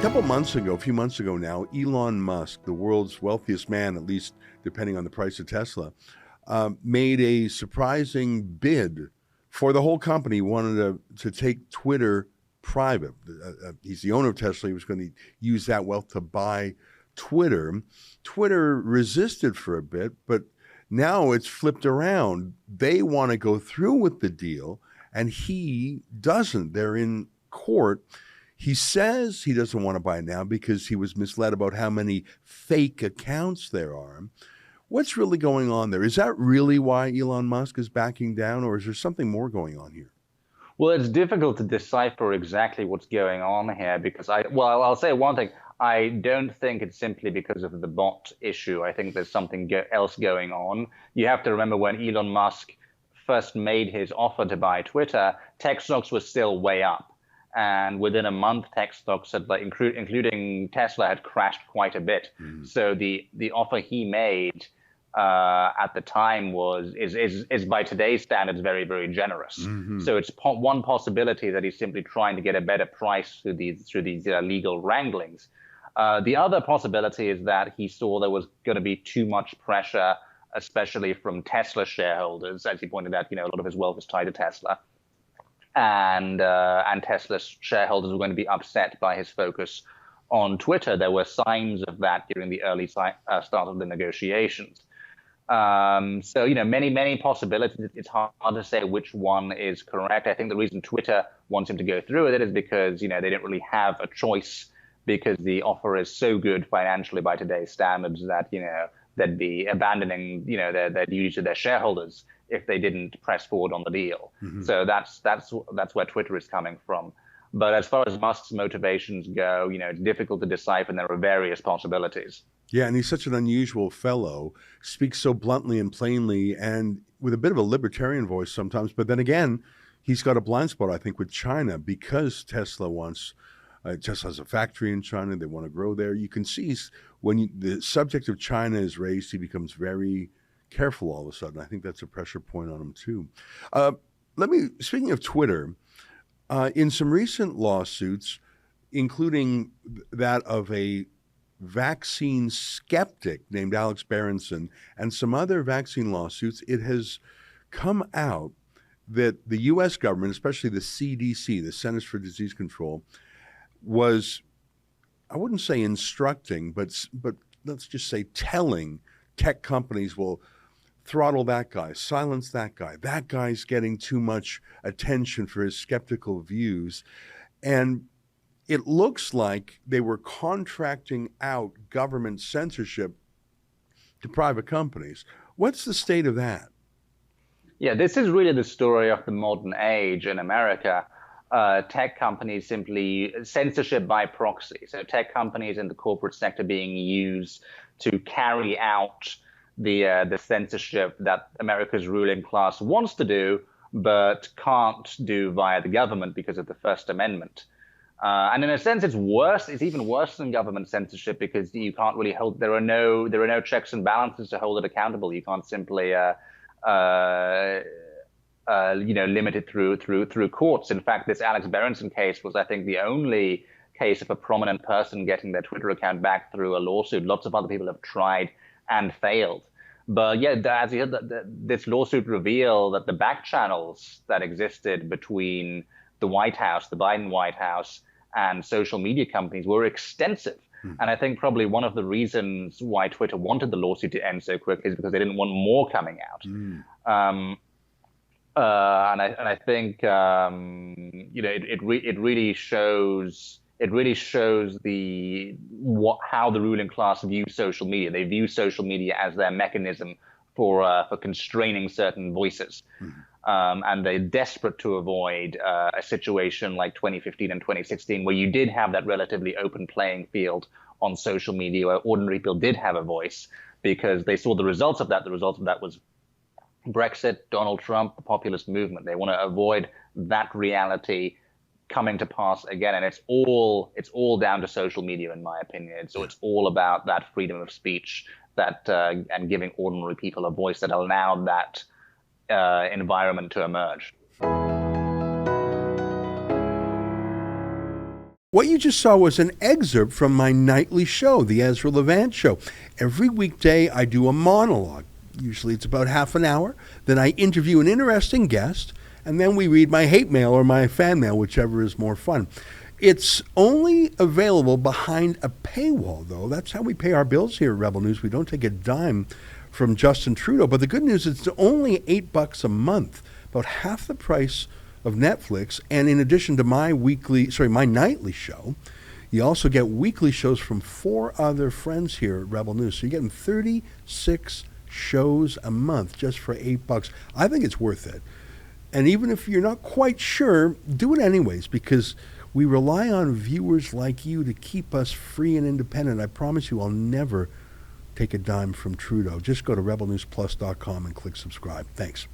A few months ago now, Elon Musk, the world's wealthiest man, at least depending on the price of Tesla, made a surprising bid for the whole company. He wanted to take Twitter private. He's the owner of Tesla. He was going to use that wealth to buy Twitter. Twitter resisted for a bit, but now it's flipped around. They want to go through with the deal, and he doesn't. They're in court. He says he doesn't want to buy it now because he was misled about how many fake accounts there are. What's really going on there? Is that really why Elon Musk is backing down, or is there something more going on here? Well, it's difficult to decipher exactly what's going on here because I'll say one thing. I don't think it's simply because of the bot issue. I think there's something else going on. You have to remember when Elon Musk first made his offer to buy Twitter, tech stocks were still way up. And within a month, tech stocks, including Tesla, had crashed quite a bit. Mm. So the offer he made at the time is by today's standards very, very generous. Mm-hmm. So it's one possibility that he's simply trying to get a better price through these legal wranglings. The other possibility is that he saw there was going to be too much pressure, especially from Tesla shareholders. As he pointed out, a lot of his wealth is tied to Tesla. And Tesla's shareholders were going to be upset by his focus on Twitter. There were signs of that during the early start of the negotiations. So, many possibilities. It's hard to say which one is correct. I think the reason Twitter wants him to go through with it is because, they didn't really have a choice because the offer is so good financially by today's standards that, they'd be abandoning, their duty to their shareholders if they didn't press forward on the deal. Mm-hmm. So that's where Twitter is coming from. But as far as Musk's motivations go, it's difficult to decipher, and there are various possibilities. Yeah, and he's such an unusual fellow, speaks so bluntly and plainly, and with a bit of a libertarian voice sometimes. But then again, he's got a blind spot, I think, with China because Tesla has a factory in China. They want to grow there. You can see when the subject of China is raised, he becomes very careful all of a sudden. I think that's a pressure point on him too. Speaking of Twitter, in some recent lawsuits, including that of a vaccine skeptic named Alex Berenson and some other vaccine lawsuits, it has come out that the U.S. government, especially the CDC, the Centers for Disease Control, was, I wouldn't say instructing, but let's just say telling tech companies, well, throttle that guy, silence that guy. That guy's getting too much attention for his skeptical views. And it looks like they were contracting out government censorship to private companies. What's the state of that? Yeah, this is really the story of the modern age in America. Tech companies simply censorship by proxy. So tech companies in the corporate sector being used to carry out the censorship that America's ruling class wants to do, but can't do via the government because of the First Amendment. And in a sense, it's worse. It's even worse than government censorship because you can't really hold. There are no checks and balances to hold it accountable. You can't simply limit it through courts. In fact, this Alex Berenson case was, I think, the only case of a prominent person getting their Twitter account back through a lawsuit. Lots of other people have tried and failed. But yeah, as you heard, this lawsuit revealed that the back channels that existed between the White House, the Biden White House, and social media companies were extensive. Mm. And I think probably one of the reasons why Twitter wanted the lawsuit to end so quickly is because they didn't want more coming out. Mm. And I think it really shows. It really shows how the ruling class views social media. They view social media as their mechanism for constraining certain voices, and they're desperate to avoid a situation like 2015 and 2016, where you did have that relatively open playing field on social media, where ordinary people did have a voice, because they saw the results of that. The result of that was Brexit, Donald Trump, the populist movement. They want to avoid that reality coming to pass again, and it's all down to social media, in my opinion. So it's all about that freedom of speech, that and giving ordinary people a voice that allowed that environment to emerge. What you just saw was an excerpt from my nightly show, the Ezra Levant Show. Every weekday, I do a monologue. Usually it's about half an hour. Then I interview an interesting guest, and then we read my hate mail or my fan mail, whichever is more fun. It's only available behind a paywall, though. That's how we pay our bills here at Rebel News. We don't take a dime from Justin Trudeau. But the good news is it's only $8 a month, about half the price of Netflix. And in addition to my nightly show, you also get weekly shows from 4 other friends here at Rebel News. So you're getting 36 shows a month just for $8. I think it's worth it. And even if you're not quite sure, do it anyways, because we rely on viewers like you to keep us free and independent. I promise you I'll never take a dime from Trudeau. Just go to rebelnewsplus.com and click subscribe. Thanks.